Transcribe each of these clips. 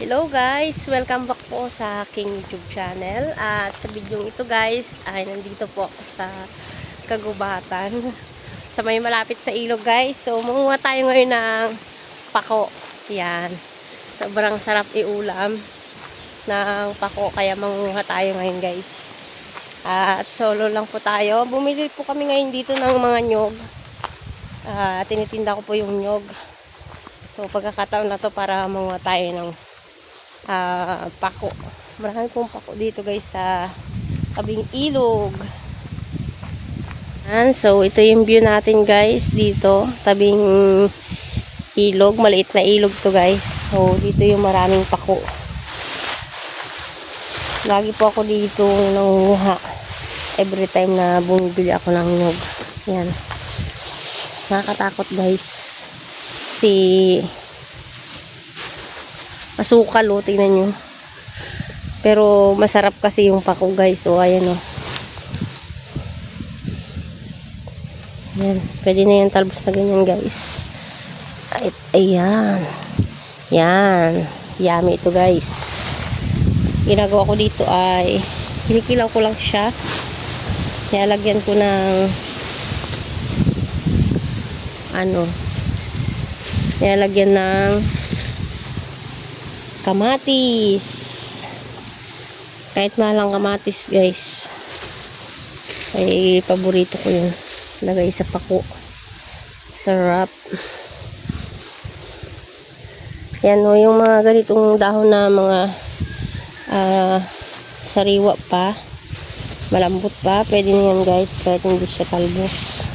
Hello guys! Welcome back po sa aking YouTube channel. At sa video ito guys, ay nandito po ako sa kagubatan. Sa may malapit sa ilog guys. So, manguha tayo ngayon ng pako. Yan. Sobrang sarap iulam ng pako. Kaya manguha tayo ngayon guys. At solo lang po tayo. Bumili po kami ngayon dito ng mga nyog. Tinitinda ko po yung nyog. So, pagkakataon na to para manguha tayo ng pako. Marami pong pako dito guys sa tabing ilog. So ito yung view natin guys dito, tabing ilog, maliit na ilog to guys. So dito yung maraming pako. Lagi po ako dito nangunguha every time na bumibili ako ng nyog. Yan, nakakatakot guys, si masukal o, tingnan nyo. Pero masarap kasi yung pako guys. So ayan o. Ayan. Pwede na yung talbos na ganyan guys. Ayan. Yan. Yummy ito guys. Ginagawa ko dito ay kinikilaw ko lang siya. Nilalagyan ko ng nilalagyan ng kamatis. Kahit malang kamatis guys, ay paborito ko yun. Lagay sa pako. Sarap. Yan o, yung mga ganitong dahon na mga sariwa pa, malambot pa, pwede na yan guys, kahit hindi siya talbos.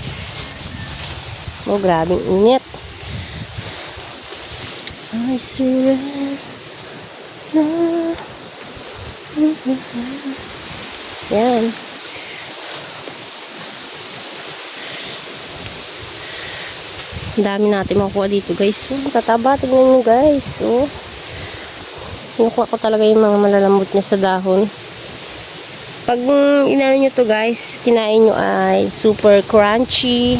Oh, grabing init. I swear yan. Ang dami natin makuha dito guys. Oh, tataba, tignan nyo guys. Oh, nakuha ko talaga yung mga malalambot niya sa dahon. Pag inano nyo to guys, kinain nyo ay super crunchy,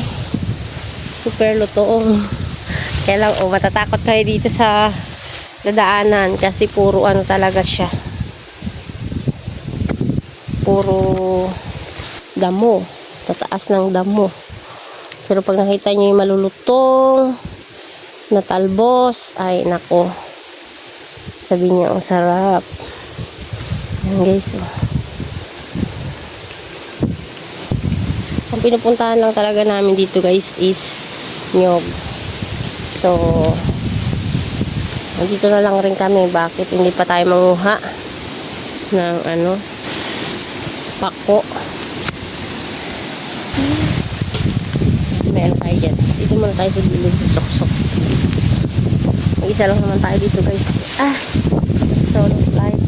super lutoong. Kaya lang, matatakot kayo dito sa dadaanan kasi puro talaga siya, puro damo, tataas ng damo. Pero pag nakita nyo yung malulutong na talbos, ay nako, sabi nyo ang sarap. Yan guys. Ang pinupuntahan lang talaga namin dito guys is nyog. So nandito na lang rin kami. Bakit hindi pa tayo manguha ng pako? Meron tayo dyan. Dito muna tayo sa gilid sa sok-sok. Mag-isa lang naman tayo dito guys. Solo flight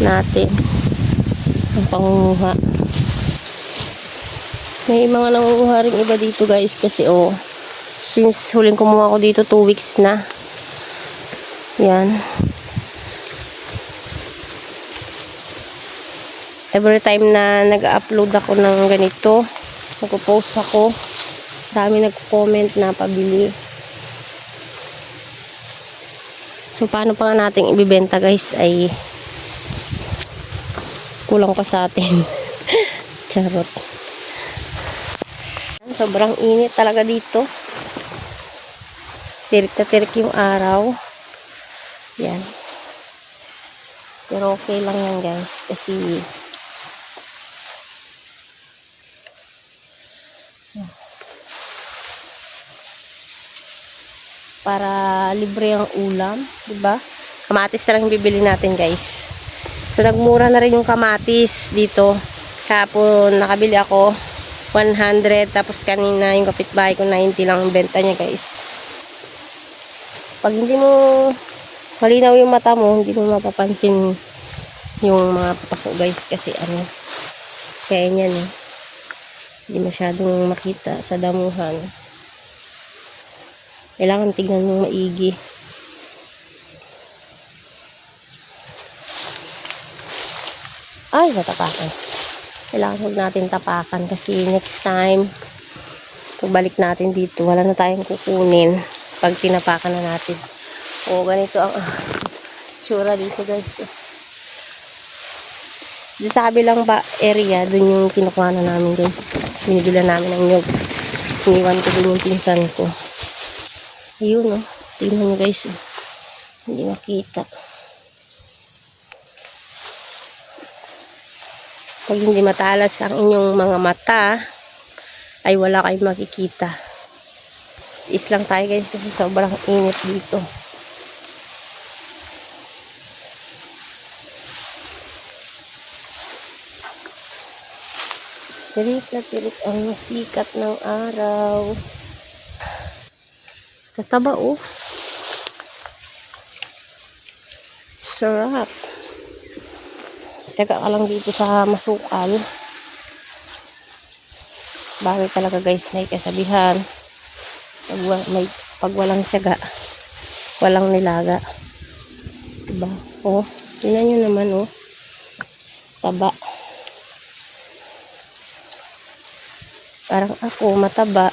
natin ang pangunguha. May mga nangunguha rin iba dito guys kasi since huling kumuha ko dito 2 weeks na. Yan. Every time na nag-upload ako ng ganito, nagpo-post ako, dami nagko-comment na pabili. So paano pa nga natin ibibenta guys, ay kulang pa sa atin. Charot. Sobrang init talaga dito. Tirik na tirik yung araw. Yan. Pero okay lang yan guys. Kasi para libre ang ulam, diba? Kamatis na lang bibili natin guys. So nagmura na rin yung kamatis dito. Kahapon nakabili ako 100, tapos kanina yung kapitbahay ko 90 lang ang benta niya guys. Pag hindi mo malinaw yung mata mo, hindi mo mapapansin yung mga pako guys, kasi kaya yan hindi masyadong makita sa damuhan. Kailangan tignan mong maigi. Ay, natapakan. Kailangan huwag natin tapakan kasi next time pagbalik natin dito, wala na tayong kukunin pag tinapakan na natin. O ganito ang itsura dito guys. Di sa kabilang ba area, dun yung kinukuha na namin guys. Binibila namin ng nyug. Iniwan ko dun yung pinsan ko. Ayun oh. Tingnan nyo guys. Hindi makita. Pag hindi matalas ang inyong mga mata, ay wala kayong makikita. Is lang tayo guys kasi sobrang init dito. Tirik na tirik ang sikat ng araw. Tataba oh. Sarap. Teka ka lang dito sa masukal. Bagay talaga guys, may kasabihan. Pag walang tiyaga, walang nilaga. Diba? Oh, tingnan nyo naman oh. Taba. Parang ako, mataba.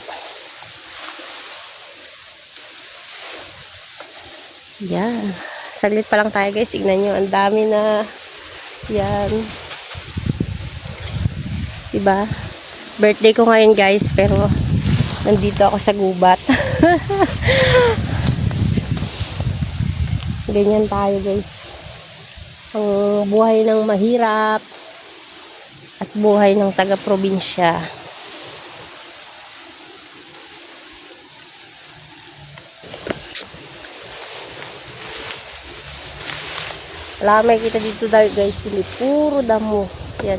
Yan. Saglit pa lang tayo guys. Tignan nyo. Ang dami na. Yan. Diba? Birthday ko ngayon guys. Pero nandito ako sa gubat. Ganyan tayo guys. Ang buhay ng mahirap. At buhay ng taga-probinsya. Wala may kita dito guys, hindi puro damo. Yan.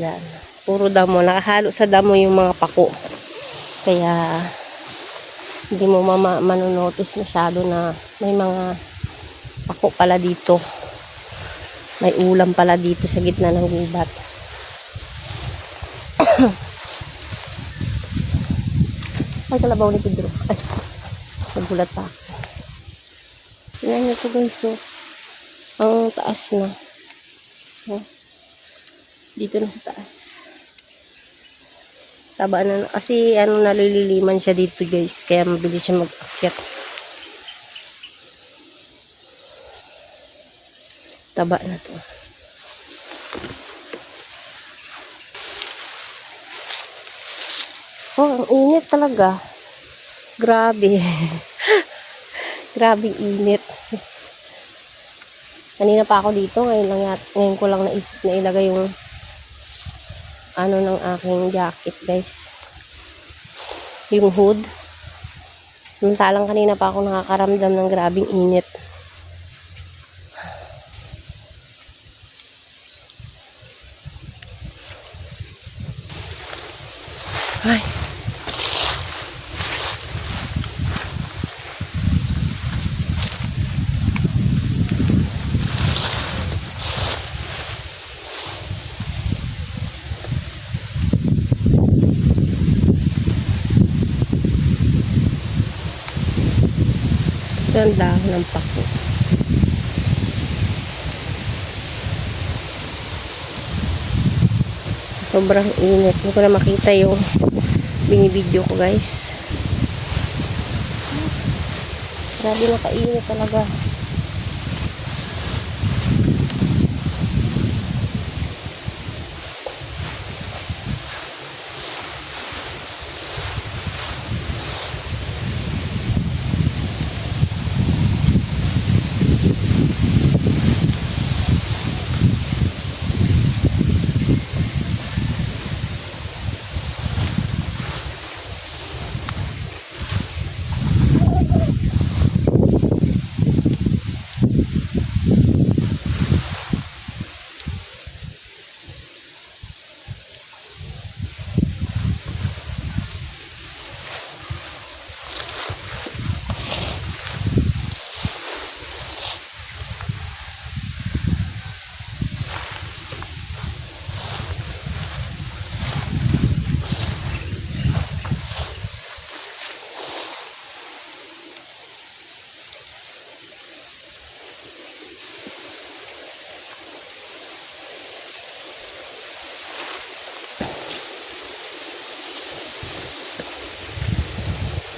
Yan. Puro damo. Nakahalo sa damo yung mga pako. Kaya hindi mo manonotice masyado na may mga pako pala dito. May ulam pala dito sa gitna ng gubat. Ay, kalabaw ni Pedro. Ay, nagulat pa ako. Tingnan nyo ito guys, oh. Ang taas na. Oh. Dito na sa taas. Taba na. Kasi ano, nalililiman siya dito guys. Kaya mabilis siya mag-akyat. Taba na to. Oh, ang init talaga. Grabe. Grabing init. Kanina pa ako dito. Ngayon ko lang naisip na ilagay yung ano ng aking jacket guys. Yung hood. Samantalang kanina pa ako nakakaramdam ng grabing init. Ay. Ito ang dahon ng pako. Sobrang init. Hindi ko na makita yung binibideo ko guys. Grabe na kainit talaga.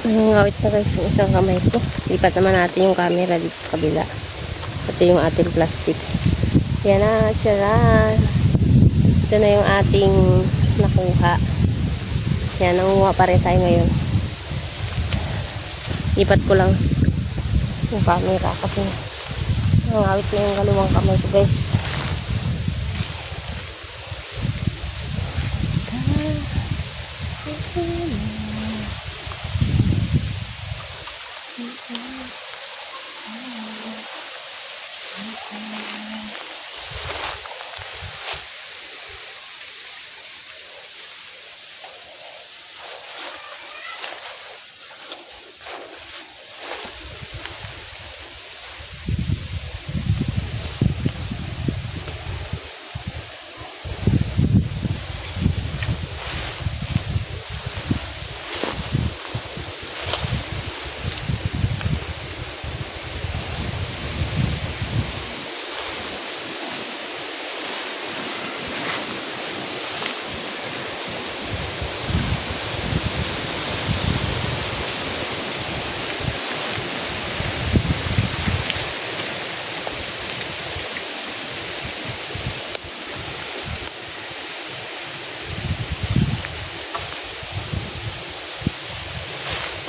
Ngawit na guys yung isang kamay ko. Lipat naman natin yung camera dito sa kabila. Ito yung ating plastic. Yan na, tsaran. Ito na yung ating nakuha. Yan, nanguha pa rin tayo ngayon. Lipat ko lang yung camera kasi ngawit na yung kaluwang kamay ko guys.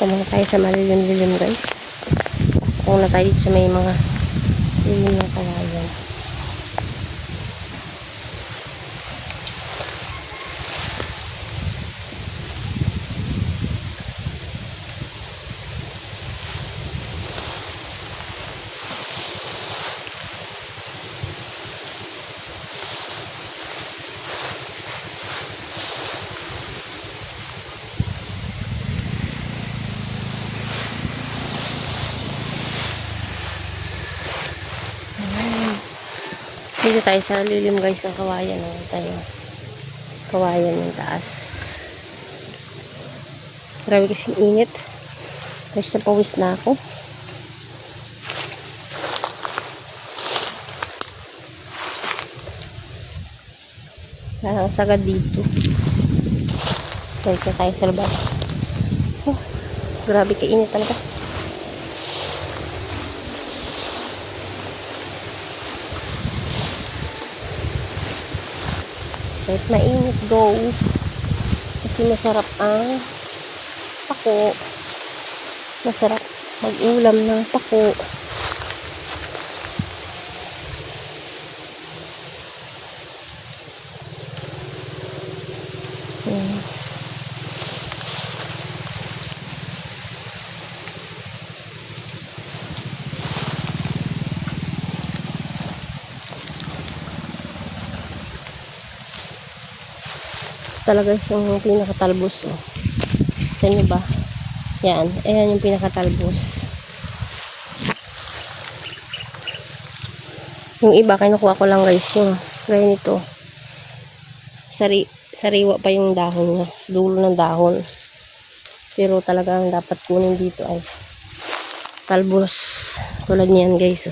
Muna tayo sa malilim-lilim guys. Pasok muna tayo dito sa may mga lilim na kawayan. Dito tayo sa lilim guys ng kawayan. Tayo. Kawayan yung taas. Grabe kasing init. Guys, napawis na ako. Parang sagad dito. Balik na tayo sa labas. Oh, grabe kainit talaga. Kahit mainit daw. Kasi masarap ang pako. Masarap mag-ulam ng pako. Talaga yung pinakatalbos. Ito nyo ba? Yan. Ayan yung pinakatalbos. Yung iba, kinukuha ko lang guys. Yung gaya nito. Sariwa pa yung dahon niya. Dulo ng dahon. Pero talagang dapat kunin dito ay talbos. Tulad niyan guys.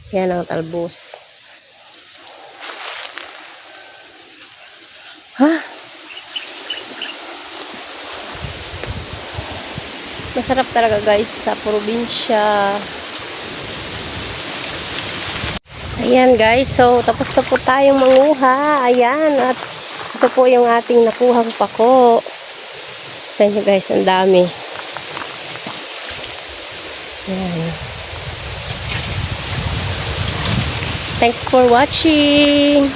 Yan ang talbos. Ha? Masarap talaga guys sa probinsya. Ayan guys, so tapos na po tayong manguha. Ayan, at ito po yung ating nakuhang pako. Ayan guys, ang dami. Ayan. Thanks for watching.